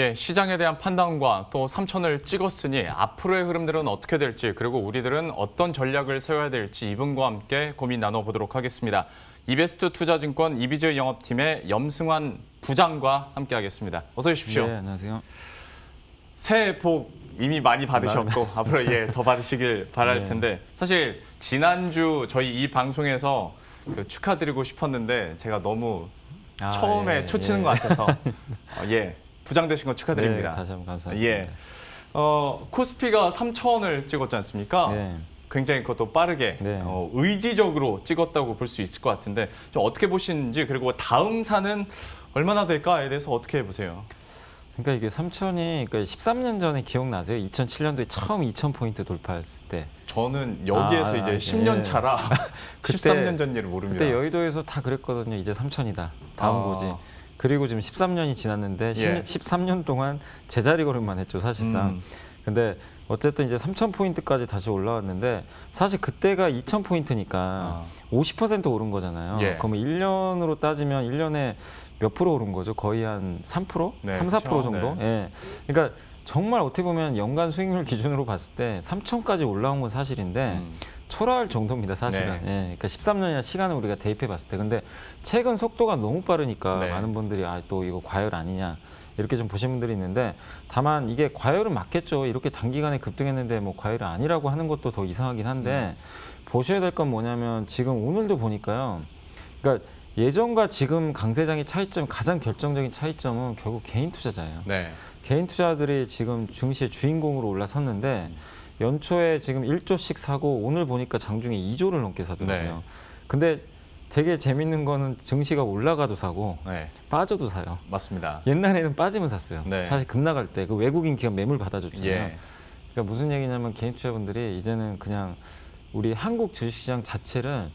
예, 시장에 대한 판단과 또 3천을 찍었으니 앞으로의 흐름들은 어떻게 될지 그리고 우리들은 어떤 전략을 세워야 될지 이분과 함께 고민 나눠보도록 하겠습니다. 이베스트 투자증권 이비즈 영업팀의 염승환 부장과 함께하겠습니다. 어서 오십시오. 네, 안녕하세요. 새해 복 이미 많이 받으셨고 앞으로 더 받으시길 바랄 텐데 사실 지난주 저희 이 방송에서 축하드리고 싶었는데 제가 너무 처음에 초치는 것 같아서 부장 되신 거 축하드립니다. 네, 다시 한번 감사합니다. 코스피가 3,000원을 찍었지 않습니까? 네. 굉장히 그것도 빠르게 의지적으로 찍었다고 볼 수 있을 것 같은데 좀 어떻게 보시는지 그리고 다음 산은 얼마나 될까에 대해서 어떻게 보세요? 그러니까 이게 3,000이 그러니까 13년 전에 기억나세요? 2007년도에 처음 2,000포인트 돌파했을 때. 저는 여기에서 이제 10년 차라 13년 전 일을 모릅니다. 그때 여의도에서 다 그랬거든요. 이제 3,000이다. 다음 고지. 그리고 지금 13년이 지났는데 13년 동안 제자리 걸음만 했죠, 사실상. 근데 어쨌든 이제 3,000포인트까지 다시 올라왔는데 사실 그때가 2,000포인트니까 50% 오른 거잖아요. 그러면 1년으로 따지면 1년에 몇 프로 오른 거죠? 거의 한 3%? 네, 3, 4% 그렇죠. 정도? 예. 그러니까 정말 어떻게 보면 연간 수익률 기준으로 봤을 때 3,000까지 올라온 건 사실인데 초라할 정도입니다, 사실은. 그러니까 13년이나 시간을 우리가 대입해 봤을 때. 근데 최근 속도가 너무 빠르니까 많은 분들이 또 이거 과열 아니냐 이렇게 좀 보시는 분들이 있는데 다만 이게 과열은 맞겠죠. 이렇게 단기간에 급등했는데 뭐 과열이 아니라고 하는 것도 더 이상하긴 한데 보셔야 될 건 뭐냐면 지금 오늘도 보니까요. 그러니까 예전과 지금 강세장의 차이점, 가장 결정적인 차이점은 결국 개인 투자자예요. 개인 투자들이 지금 증시의 주인공으로 올라섰는데 연초에 지금 1조씩 사고 오늘 보니까 장중에 2조를 넘게 사더라고요. 근데 되게 재밌는 거는 증시가 올라가도 사고 빠져도 사요. 맞습니다. 옛날에는 빠지면 샀어요. 사실 급 나갈 때 그 외국인 기업 매물 받아줬잖아요. 그러니까 무슨 얘기냐면 개인 투자분들이 이제는 그냥 우리 한국 주식시장 자체를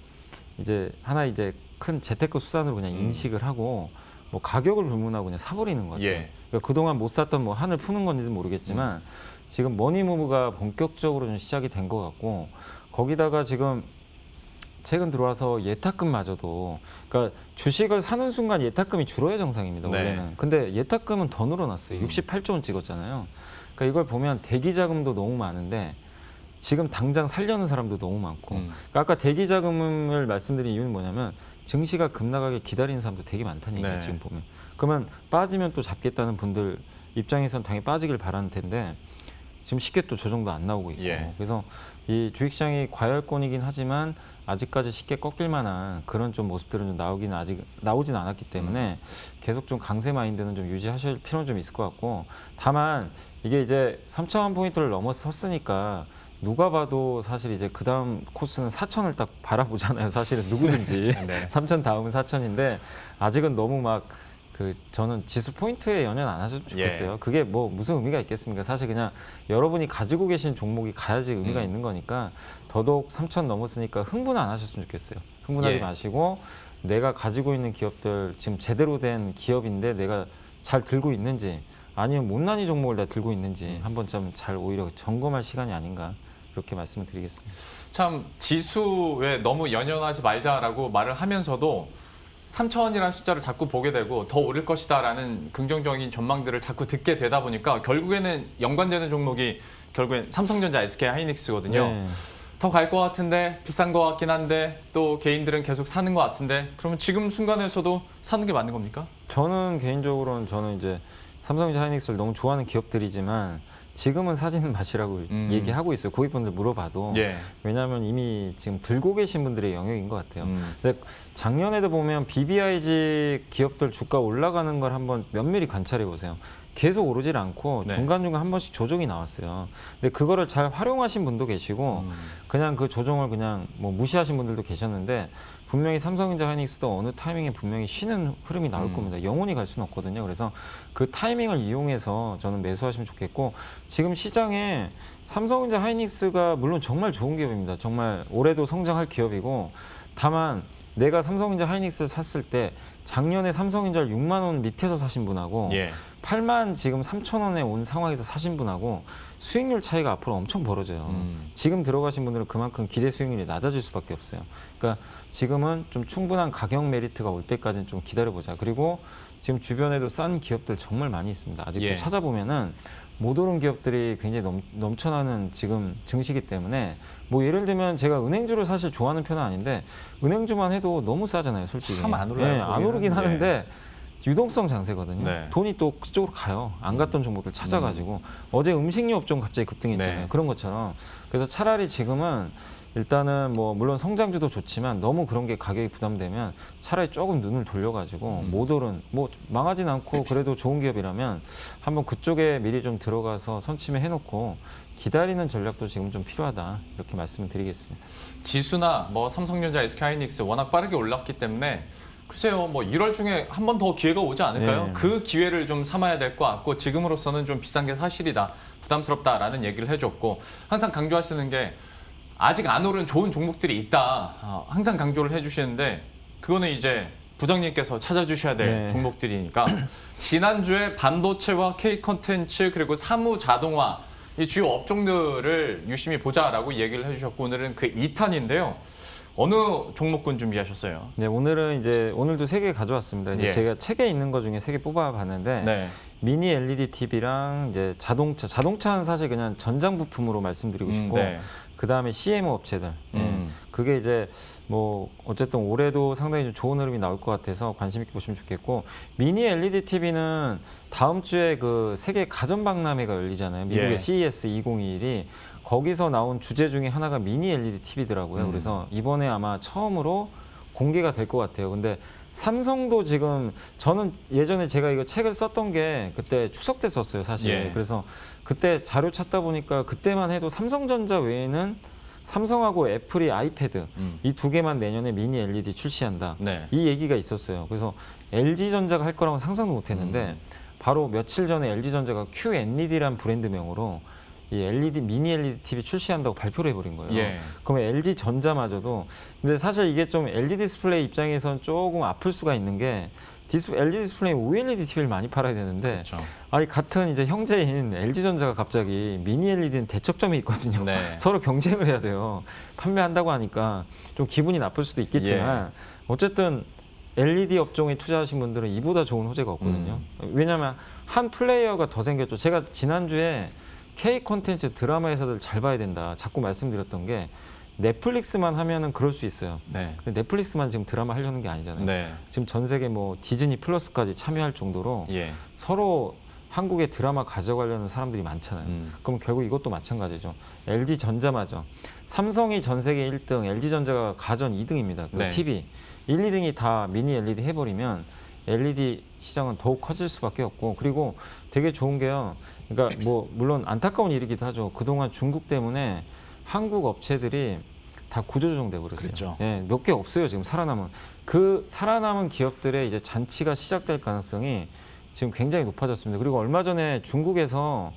이제 하나 이제 큰 재테크 수단으로 그냥 인식을 하고 뭐 가격을 불문하고 그냥 사버리는 것 같아요. 그러니까 그동안 못 샀던 뭐 한을 푸는 건지는 모르겠지만 지금 머니무브가 본격적으로 좀 시작이 된 것 같고 거기다가 지금 최근 들어와서 예탁금마저도 그러니까 주식을 사는 순간 예탁금이 줄어야 정상입니다. 원래는. 근데 예탁금은 더 늘어났어요. 68조 원 찍었잖아요. 그러니까 이걸 보면 대기자금도 너무 많은데 지금 당장 살려는 사람도 너무 많고 그러니까 아까 대기자금을 말씀드린 이유는 뭐냐면 증시가 급락하게 기다리는 사람도 되게 많다는 얘기예요. 지금 보면. 그러면 빠지면 또 잡겠다는 분들 입장에선 당연히 빠지길 바라는 텐데 지금 쉽게 또 조정도 안 나오고 있고 그래서 이 주식시장이 과열권이긴 하지만 아직까지 쉽게 꺾일 만한 그런 좀 모습들은 좀 아직 나오진 않았기 때문에 계속 좀 강세 마인드는 좀 유지하실 필요는 좀 있을 것 같고 다만 이게 이제 3,000원 포인트를 넘어섰으니까 누가 봐도 사실 이제 그 다음 코스는 4,000을 딱 바라보잖아요. 사실은 누구든지 3,000 다음은 4,000인데 아직은 너무 막 저는 지수 포인트에 연연 안 하셨으면 좋겠어요. 그게 뭐 무슨 의미가 있겠습니까? 사실 그냥 여러분이 가지고 계신 종목이 가야지 의미가 있는 거니까 더더욱 3,000 넘었으니까 흥분 안 하셨으면 좋겠어요. 흥분하지 마시고 내가 가지고 있는 기업들 지금 제대로 된 기업인데 내가 잘 들고 있는지 아니면 못난이 종목을 내가 들고 있는지 한번 좀 잘 오히려 점검할 시간이 아닌가 그렇게 말씀을 드리겠습니다. 참 지수에 너무 연연하지 말자라고 말을 하면서도 3,000이라는 숫자를 자꾸 보게 되고 더 오를 것이다라는 긍정적인 전망들을 자꾸 듣게 되다 보니까 결국에는 연관되는 종목이 결국엔 삼성전자, SK하이닉스거든요. 더 갈 것 같은데 비싼 것 같긴 한데 또 개인들은 계속 사는 것 같은데 그러면 지금 순간에서도 사는 게 맞는 겁니까? 저는 개인적으로는 저는 이제 삼성전자, 하이닉스를 너무 좋아하는 기업들이지만 지금은 사지는 마시라고 얘기하고 있어요. 고객분들 물어봐도. 왜냐하면 이미 지금 들고 계신 분들의 영역인 것 같아요. 근데 작년에도 보면 BBIG 기업들 주가 올라가는 걸 한번 면밀히 관찰해 보세요. 계속 오르질 않고 중간중간 한 번씩 조정이 나왔어요. 근데 그거를 잘 활용하신 분도 계시고 그냥 그 조정을 그냥 뭐 무시하신 분들도 계셨는데 분명히 삼성전자, 하이닉스도 어느 타이밍에 분명히 쉬는 흐름이 나올 겁니다. 영원히 갈 수는 없거든요. 그래서 그 타이밍을 이용해서 저는 매수하시면 좋겠고 지금 시장에 삼성전자, 하이닉스가 물론 정말 좋은 기업입니다. 정말 올해도 성장할 기업이고 다만 내가 삼성전자 하이닉스를 샀을 때 작년에 삼성전자를 6만 원 밑에서 사신 분하고 8만 지금 3천 원에 온 상황에서 사신 분하고 수익률 차이가 앞으로 엄청 벌어져요. 지금 들어가신 분들은 그만큼 기대 수익률이 낮아질 수밖에 없어요. 그러니까 지금은 좀 충분한 가격 메리트가 올 때까지는 좀 기다려보자. 그리고 지금 주변에도 싼 기업들 정말 많이 있습니다. 아직도 찾아보면은 못 오른 기업들이 굉장히 넘쳐나는 지금 증시기 때문에 뭐 예를 들면 제가 은행주를 사실 좋아하는 편은 아닌데 은행주만 해도 너무 싸잖아요, 솔직히. 참 안 올라요. 안 오르긴 하는데 유동성 장세거든요. 돈이 또 그쪽으로 가요. 안 갔던 종목들 찾아가지고 어제 음식료 업종 갑자기 급등했잖아요. 그런 것처럼. 그래서 차라리 지금은 일단은 뭐 물론 성장주도 좋지만 너무 그런 게 가격이 부담되면 차라리 조금 눈을 돌려가지고 못 오른 뭐 망하진 않고 그래도 좋은 기업이라면 한번 그쪽에 미리 좀 들어가서 선침해 해놓고 기다리는 전략도 지금 좀 필요하다 이렇게 말씀을 드리겠습니다. 지수나 뭐 삼성전자, SK하이닉스 워낙 빠르게 올랐기 때문에 글쎄요, 뭐 1월 중에 한 번 더 기회가 오지 않을까요? 그 기회를 좀 삼아야 될 것 같고 지금으로서는 좀 비싼 게 사실이다, 부담스럽다라는 얘기를 해줬고 항상 강조하시는 게 아직 안 오른 좋은 종목들이 있다. 항상 강조를 해주시는데 그거는 이제 부장님께서 찾아주셔야 될 종목들이니까 지난주에 반도체와 K-컨텐츠 그리고 사무 자동화 이 주요 업종들을 유심히 보자라고 얘기를 해주셨고 오늘은 그 2탄인데요. 어느 종목군 준비하셨어요? 네, 오늘은 이제 오늘도 3개 가져왔습니다. 이제 제가 책에 있는 것 중에 3개 뽑아봤는데 미니 LED TV랑 이제 자동차는 사실 그냥 전장 부품으로 말씀드리고 싶고 그 다음에 CMO 업체들. 그게 이제 뭐 어쨌든 올해도 상당히 좀 좋은 흐름이 나올 것 같아서 관심 있게 보시면 좋겠고 미니 LED TV는 다음 주에 그 세계 가전박람회가 열리잖아요. 미국의 CES 2021이 거기서 나온 주제 중에 하나가 미니 LED TV더라고요. 그래서 이번에 아마 처음으로 공개가 될 것 같아요. 근데 삼성도 지금 저는 예전에 제가 이거 책을 썼던 게 그때 추석 때 썼어요, 사실. 그래서 그때 자료 찾다 보니까 그때만 해도 삼성전자 외에는 삼성하고 애플이 아이패드 이 2개만 내년에 미니 LED 출시한다. 이 얘기가 있었어요. 그래서 LG전자가 할 거라고 상상도 못 했는데 바로 며칠 전에 LG전자가 QNED라는 브랜드명으로 이 LED 미니 LED TV 출시한다고 발표를 해버린 거예요. 그러면 LG전자마저도 근데 사실 이게 좀 LG 디스플레이 입장에서는 조금 아플 수가 있는 게 LG 디스플레이 OLED TV를 많이 팔아야 되는데 아니 같은 이제 형제인 LG전자가 갑자기 미니 LED는 대척점이 있거든요. 서로 경쟁을 해야 돼요. 판매한다고 하니까 좀 기분이 나쁠 수도 있겠지만 어쨌든 LED 업종에 투자하신 분들은 이보다 좋은 호재가 없거든요. 왜냐하면 한 플레이어가 더 생겼죠. 제가 지난주에 K 콘텐츠 드라마 회사들 잘 봐야 된다. 자꾸 말씀드렸던 게 넷플릭스만 하면은 그럴 수 있어요. 근데 넷플릭스만 지금 드라마 하려는 게 아니잖아요. 지금 전 세계 뭐 디즈니 플러스까지 참여할 정도로 서로 한국에 드라마 가져가려는 사람들이 많잖아요. 그럼 결국 이것도 마찬가지죠. LG전자마저. 삼성이 전 세계 1등, LG전자가 가전 2등입니다. 그 TV. 1, 2등이 다 미니 LED 해버리면 LED 시장은 더욱 커질 수밖에 없고 그리고 되게 좋은 게요. 그러니까 뭐 물론 안타까운 일이기도 하죠. 그동안 중국 때문에 한국 업체들이 다 구조조정돼 버렸어요. 몇 개 없어요. 지금 살아남은 그 살아남은 기업들의 이제 잔치가 시작될 가능성이 지금 굉장히 높아졌습니다. 그리고 얼마 전에 중국에서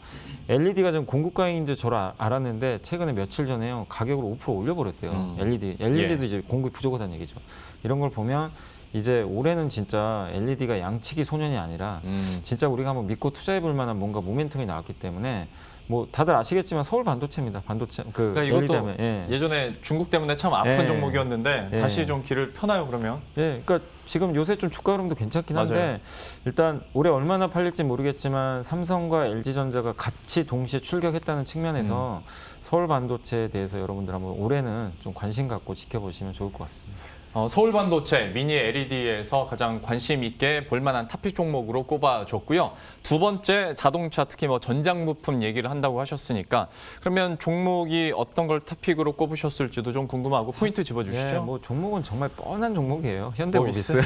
LED가 좀 공급가인 줄 저를 알았는데 최근에 며칠 전에요 가격을 5% 올려버렸대요. LED도 이제 공급이 부족하다는 얘기죠. 이런 걸 보면 이제 올해는 진짜 LED가 양치기 소년이 아니라 진짜 우리가 한번 믿고 투자해볼 만한 뭔가 모멘텀이 나왔기 때문에 뭐 다들 아시겠지만 서울 반도체입니다. 반도체 그러니까 이것도 예전에 중국 때문에 참 아픈 종목이었는데 다시 좀 길을 펴나요 그러면? 그러니까 지금 요새 좀 주가 흐름도 괜찮긴 한데 일단 올해 얼마나 팔릴지 모르겠지만 삼성과 LG전자가 같이 동시에 출격했다는 측면에서 서울 반도체에 대해서 여러분들 한번 올해는 좀 관심 갖고 지켜보시면 좋을 것 같습니다. 서울 반도체 미니 LED에서 가장 관심 있게 볼만한 탑픽 종목으로 꼽아줬고요. 두 번째 자동차 특히 뭐 전장 부품 얘기를 한다고 하셨으니까 그러면 종목이 어떤 걸 탑픽으로 꼽으셨을지도 좀 궁금하고 포인트 집어주시죠. 뭐 종목은 정말 뻔한 종목이에요. 현대모비스.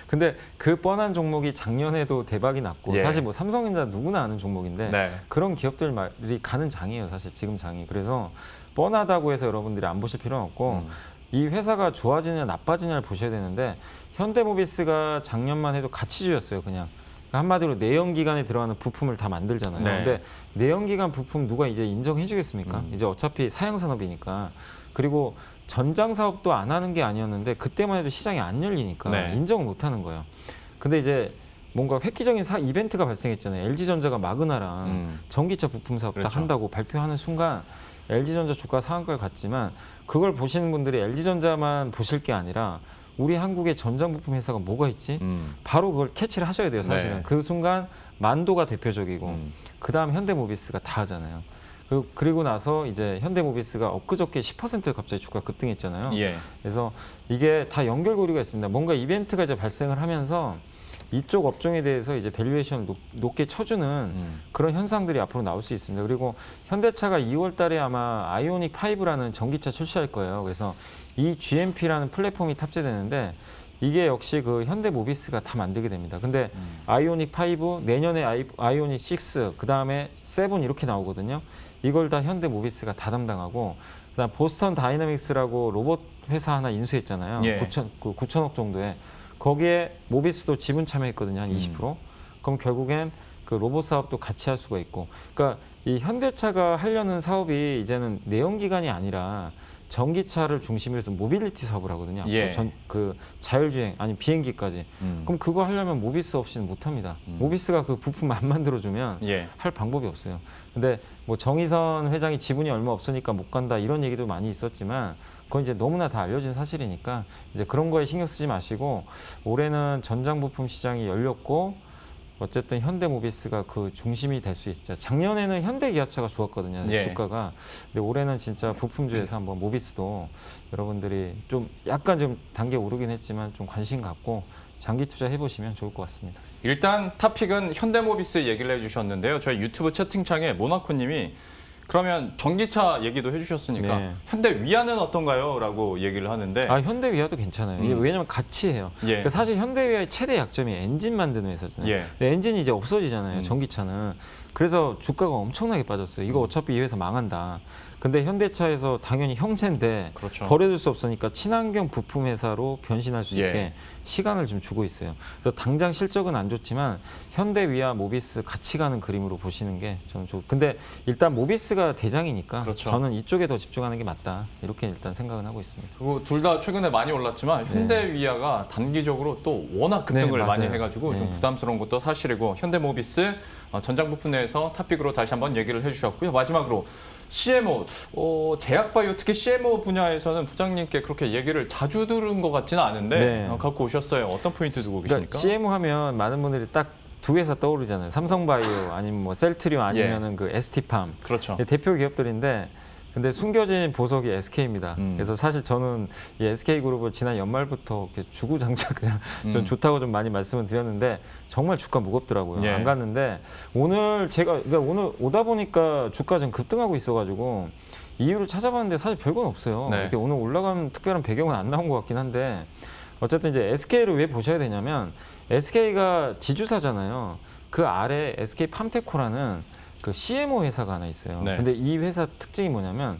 근데 그 뻔한 종목이 작년에도 대박이 났고 사실 뭐 삼성전자 누구나 아는 종목인데 그런 기업들이 가는 장이에요. 사실 지금 장이. 그래서 뻔하다고 해서 여러분들이 안 보실 필요는 없고 이 회사가 좋아지냐 나빠지냐를 보셔야 되는데 현대모비스가 작년만 해도 가치주였어요. 그냥 한마디로 내연기관에 들어가는 부품을 다 만들잖아요. 근데 내연기관 부품 누가 이제 인정해 주겠습니까? 이제 어차피 사양산업이니까. 그리고 전장 사업도 안 하는 게 아니었는데 그때만 해도 시장이 안 열리니까 네. 인정을 못 하는 거예요. 근데 이제 뭔가 획기적인 이벤트가 발생했잖아요. LG전자가 마그나랑 전기차 부품 사업 그렇죠. 딱 한다고 발표하는 순간 LG전자 주가 상한가를 갔지만 그걸 보시는 분들이 LG전자만 보실 게 아니라 우리 한국의 전장 부품 회사가 뭐가 있지? 바로 그걸 캐치를 하셔야 돼요, 사실은. 네. 그 순간 만도가 대표적이고 그다음 현대모비스가 다 하잖아요. 그리고 나서 이제 현대모비스가 엊그저께 10% 갑자기 주가 급등했잖아요. 예. 그래서 이게 다 연결고리가 있습니다. 뭔가 이벤트가 이제 발생을 하면서 이쪽 업종에 대해서 이제 밸류에이션을 높게 쳐주는 그런 현상들이 앞으로 나올 수 있습니다. 그리고 현대차가 2월 달에 아마 아이오닉 5라는 전기차 출시할 거예요. 그래서 이 GMP라는 플랫폼이 탑재되는데 이게 역시 그 현대모비스가 다 만들게 됩니다. 근데 아이오닉 5, 내년에 아이오닉 6, 그 다음에 7 이렇게 나오거든요. 이걸 다 현대모비스가 다 담당하고 그다음 보스턴 다이나믹스라고 로봇 회사 하나 인수했잖아요. 예. 9천억 정도에. 거기에 모비스도 지분 참여했거든요. 한 20%. 그럼 결국엔 그 로봇 사업도 같이 할 수가 있고. 그러니까 이 현대차가 하려는 사업이 이제는 내연기관이 아니라 전기차를 중심으로 해서 모빌리티 사업을 하거든요. 예. 그 자율주행 아니 비행기까지. 그럼 그거 하려면 모비스 없이는 못합니다. 모비스가 그 부품 안 만들어주면 예. 할 방법이 없어요. 근데 뭐 정의선 회장이 지분이 얼마 없으니까 못 간다 이런 얘기도 많이 있었지만 그건 이제 너무나 다 알려진 사실이니까 이제 그런 거에 신경 쓰지 마시고 올해는 전장 부품 시장이 열렸고 어쨌든 현대모비스가 그 중심이 될 수 있죠. 작년에는 현대기아차가 좋았거든요. 예. 주가가. 근데 올해는 진짜 부품주에서 한번 모비스도 여러분들이 좀 약간 좀 단계 오르긴 했지만 좀 관심 갖고 장기 투자 해보시면 좋을 것 같습니다. 일단 탑픽은 현대모비스 얘기를 해주셨는데요. 저희 유튜브 채팅창에 모나코님이 그러면 전기차 얘기도 해주셨으니까 네. 현대위아는 어떤가요? 라고 얘기를 하는데 아 현대위아도 괜찮아요. 이게 왜냐면 같이 해요. 예. 그러니까 사실 현대위아의 최대 약점이 엔진 만드는 회사잖아요. 예. 근데 엔진이 이제 없어지잖아요. 전기차는. 그래서 주가가 엄청나게 빠졌어요. 이거 어차피 이 회사 망한다. 근데 현대차에서 당연히 형체인데 그렇죠. 버려둘 수 없으니까 친환경 부품 회사로 변신할 수 있게 예. 시간을 좀 주고 있어요. 그래서 당장 실적은 안 좋지만 현대위아 모비스 같이 가는 그림으로 보시는 게 저는 좋고. 근데 일단 모비스가 대장이니까 그렇죠. 저는 이쪽에 더 집중하는 게 맞다. 이렇게 일단 생각은 하고 있습니다. 그리고 둘 다 최근에 많이 올랐지만 현대위아가 단기적으로 또 워낙 급등을 네, 많이 맞아요. 해가지고 좀 네. 부담스러운 것도 사실이고 현대모비스 전장 부품 내에서 탑픽으로 다시 한번 얘기를 해주셨고요. 마지막으로 CMO, 제약바이오 특히 CMO 분야에서는 부장님께 그렇게 얘기를 자주 들은 것 같지는 않은데 네. 갖고 오셨어요. 어떤 포인트 두고 계십니까? 그러니까 CMO 하면 많은 분들이 딱 두 회사 떠오르잖아요. 삼성바이오 아니면 뭐 셀트리온 아니면은 그 ST팜. 그렇죠. 대표 기업들인데 근데 숨겨진 보석이 SK입니다. 그래서 사실 저는 이 SK그룹을 지난 연말부터 주구장창 그냥 좀 좋다고 좀 많이 말씀을 드렸는데 정말 주가 무겁더라고요. 예. 안 갔는데 오늘 그러니까 오늘 오다 보니까 주가 좀 급등하고 있어가지고 이유를 찾아봤는데 사실 별건 없어요. 네. 이렇게 오늘 올라간 특별한 배경은 안 나온 것 같긴 한데 어쨌든 이제 SK를 왜 보셔야 되냐면 SK가 지주사잖아요. 그 아래 SK팜테코라는 그 CMO 회사가 하나 있어요. 네. 근데 이 회사 특징이 뭐냐면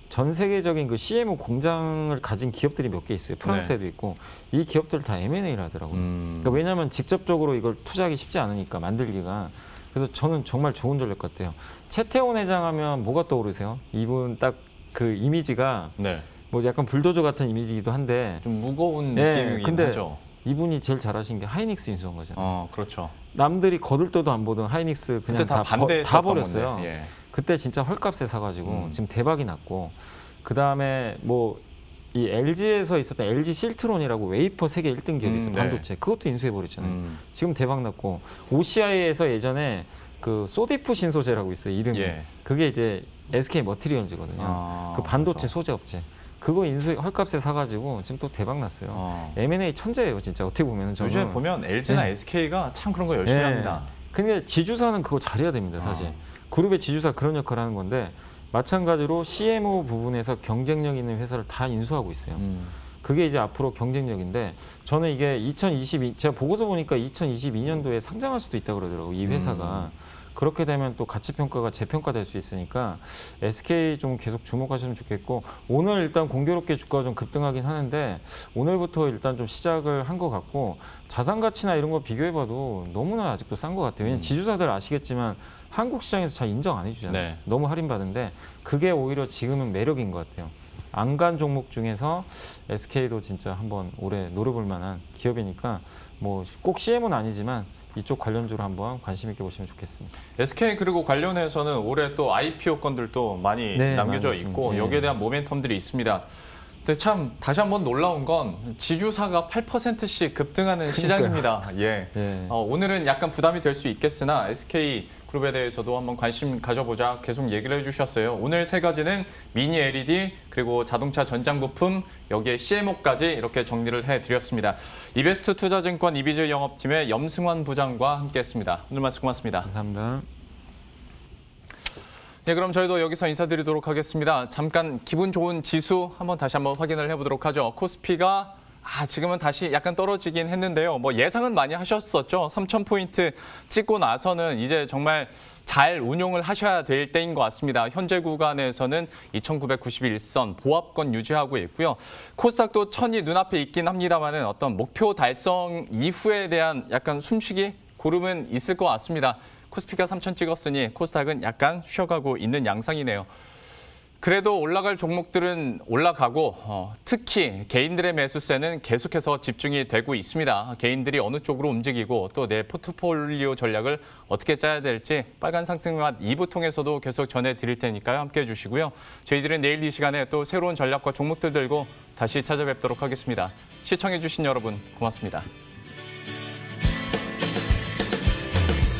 전 세계적인 그 CMO 공장을 가진 기업들이 몇 개 있어요. 프랑스에도 있고 이 기업들 다 M&A를 하더라고요. 그러니까 왜냐하면 직접적으로 이걸 투자하기 쉽지 않으니까 만들기가. 그래서 저는 정말 좋은 전략 같아요. 최태원 회장 하면 뭐가 떠오르세요? 이분 딱 그 이미지가 네. 뭐 약간 불도저 같은 이미지이기도 한데 좀 무거운 네, 느낌이긴 근데 하죠. 이분이 제일 잘하신 게 하이닉스 인수한 거잖아요. 그렇죠. 남들이 거들떠도 안 보던 하이닉스 그냥 그때 다 다 반대했었던 버렸어요. 건데. 예. 그때 진짜 헐값에 사가지고 지금 대박이 났고 그 다음에 뭐 이 LG에서 있었던 LG 실트론이라고 웨이퍼 세계 1등 기업이 있어요. 네. 반도체. 그것도 인수해버렸잖아요. 지금 대박 났고 OCI에서 예전에 그 소디프 신소재라고 있어요. 이름이. 예. 그게 이제 SK 머티리얼즈거든요. 그 반도체 그렇죠. 소재 업체. 그거 인수 헐값에 사가지고 지금 또 대박 났어요. M&A 천재예요, 진짜 어떻게 보면은. 저는. 요즘에 보면 LG나 SK가 참 그런 거 열심히 합니다. 근데 지주사는 그거 잘해야 됩니다, 사실. 그룹의 지주사 그런 역할을 하는 건데 마찬가지로 CMO 부분에서 경쟁력 있는 회사를 다 인수하고 있어요. 그게 이제 앞으로 경쟁력인데 저는 이게 제가 보고서 보니까 2022년도에 상장할 수도 있다 그러더라고요, 이 회사가. 그렇게 되면 또 가치평가가 재평가될 수 있으니까 SK 좀 계속 주목하시면 좋겠고 오늘 일단 공교롭게 주가가 좀 급등하긴 하는데 오늘부터 일단 좀 시작을 한 것 같고 자산 가치나 이런 거 비교해봐도 너무나 아직도 싼 것 같아요. 왜냐면 지주사들 아시겠지만 한국 시장에서 잘 인정 안 해주잖아요. 네. 너무 할인받은데 그게 오히려 지금은 매력인 것 같아요. 안간 종목 중에서 SK도 진짜 한번 올해 노려볼 만한 기업이니까 뭐 꼭 CM은 아니지만 이쪽 관련주로 한번 관심 있게 보시면 좋겠습니다. SK 그리고 관련해서는 올해 또 IPO 건들도 많이 남겨져 많이 있고 있습니다. 여기에 대한 모멘텀들이 있습니다. 근데 참 다시 한번 놀라운 건 지주사가 8%씩 급등하는 시장입니다. 예. 오늘은 약간 부담이 될 수 있겠으나 SK 그룹에 대해서도 한번 관심 가져보자 계속 얘기를 해주셨어요. 오늘 세 가지는 미니 LED 그리고 자동차 전장 부품 여기에 CMO까지 이렇게 정리를 해드렸습니다. 이베스트 투자증권 이비즈 영업팀의 염승환 부장과 함께했습니다. 오늘 말씀 고맙습니다. 감사합니다. 네, 그럼 저희도 여기서 인사드리도록 하겠습니다. 잠깐 기분 좋은 지수 다시 한번 확인을 해보도록 하죠. 코스피가 지금은 다시 약간 떨어지긴 했는데요. 뭐 예상은 많이 하셨었죠. 3,000포인트 찍고 나서는 이제 정말 잘 운용을 하셔야 될 때인 것 같습니다. 현재 구간에서는 2,991선 보합권 유지하고 있고요. 코스닥도 1,000이 눈앞에 있긴 합니다만은 어떤 목표 달성 이후에 대한 약간 숨쉬기 고름은 있을 것 같습니다. 코스피가 3,000 찍었으니 코스닥은 약간 쉬어가고 있는 양상이네요. 그래도 올라갈 종목들은 올라가고 특히 개인들의 매수세는 계속해서 집중이 되고 있습니다. 개인들이 어느 쪽으로 움직이고 또 내 포트폴리오 전략을 어떻게 짜야 될지 빨간 상승맛 2부 통해서도 계속 전해드릴 테니까요. 함께해 주시고요. 저희들은 내일 이 시간에 또 새로운 전략과 종목들 들고 다시 찾아뵙도록 하겠습니다. 시청해 주신 여러분 고맙습니다.